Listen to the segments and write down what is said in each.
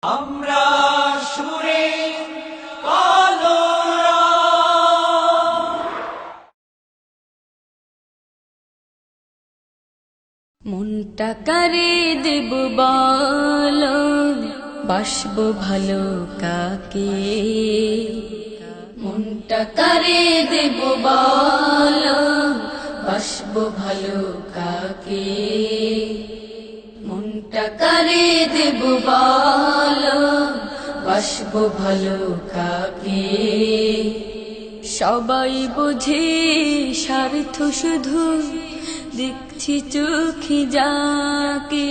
আমরা সুরে কলরা মনটা কারে দেব বলো, বাসবো ভালো কাকে। মনটা কারে দেব বলো, বাসবো ভালো কাকে। মনটা কারে দেব বলো, বাসবো ভালো কাকে। সবাই বোঝে স্বার্থ শুধু, দেখছি চোখে যাকে।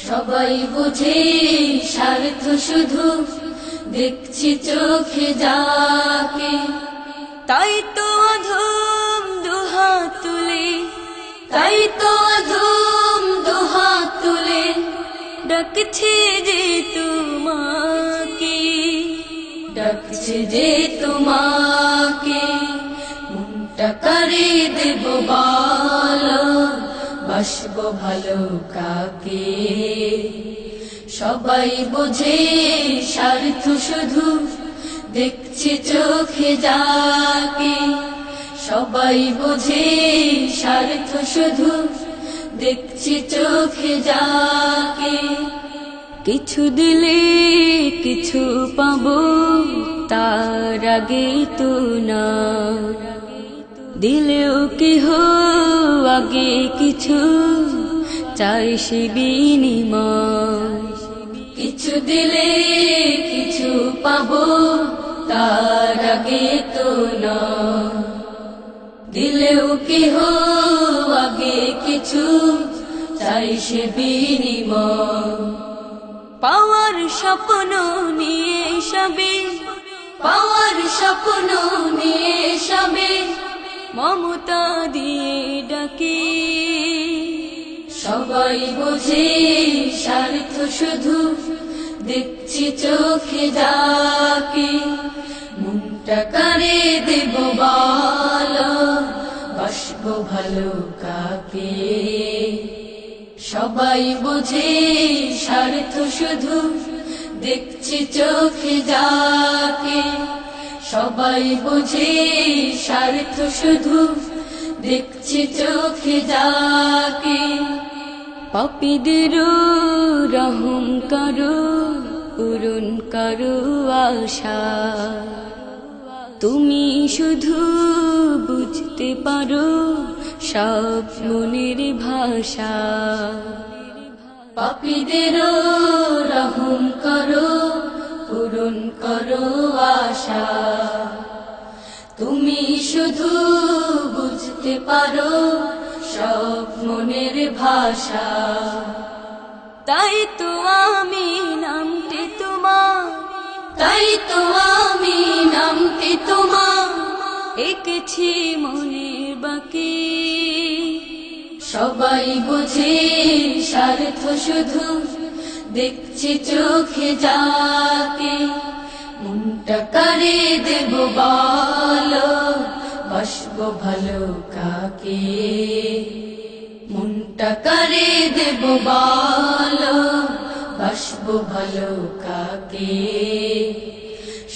সবাই বোঝে স্বার্থ শুধু, দেখছি চোখে যাকে। তাই তো অধম দুহাত তুলে, তাই তো অধম দুহাত তুলে ডাকছে যে তোমাকে, ডাকছে যে তোমাকে। মনটা কারে দেব বলো, বাসবো ভালো কাকে। সবাই বোঝে স্বার্থ শুধু, দেখছে চোখে যাকে। সবাই বোঝে স্বার্থ শুধু, দেখছি চোখে যাকে। কিছু দিলে কিছু পাবো, তার আগে তো না। দিলেও কেহ আগে কিছু চাই সে বিনিময়। কিছু দিলে কিছু পাবো, তার আগে তো না। দিলেও কেহ আগে কিছু চাই সে বিনিময়। পাওয়ার স্বপ্ন নিয়ে সবে, পাওয়ার স্বপ্ন নিয়ে সবে মমতা দিয়ে ডাকে। সবাই বোঝে স্বার্থ শুধু, দেখছি চোখে যাকে। মনটা কারে দেব বলো, বাসবো ভালো কাকে। সবাই বোঝে স্বার্থ শুধু, দেখছি চোখে যাকে। সবাই বোঝে স্বার্থ শুধু, দেখছি চোখে যাকে। পাপীদেরও রহম করো, পূরণ করো আশা। তুমি শুধু বুঝতে পারো সব মনের ভাষা। পাপীদেরও রহম করো, পূরণ করো আশা। তুমি শুধু বুঝতে পারো সব মনের ভাষা। তাই তো আমি নামটি তোমার, তাই তো আমি নামটি তোমার এঁকেছি মনের বাকি। সবাই বোঝে স্বার্থ শুধু, দেখছি চোখে যাকে। মনটা কারে দেব বলো, বাসবো ভালো কাকে। মনটা কারে দেব বলো, বাসবো ভালো কাকে।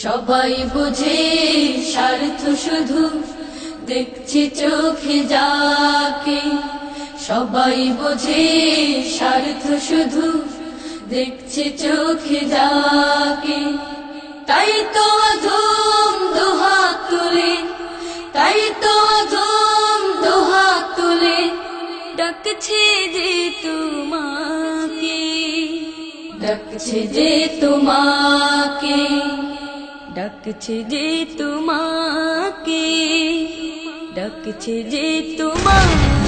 সবাই বোঝে স্বার্থ শুধু, দেখছি চোখে যাকে। সবাই বোঝে স্বার্থ শুধু, দেখছি চোখে যাকে। তাই তো অধম দুহাত তুলে, তাই তো অধম দুহাত তুলে ডাকছে যে তোমাকে, ডাকছে যে তোমাকে। ডাকছে যে তোমাকে, ডাকছে যে তোমাকে।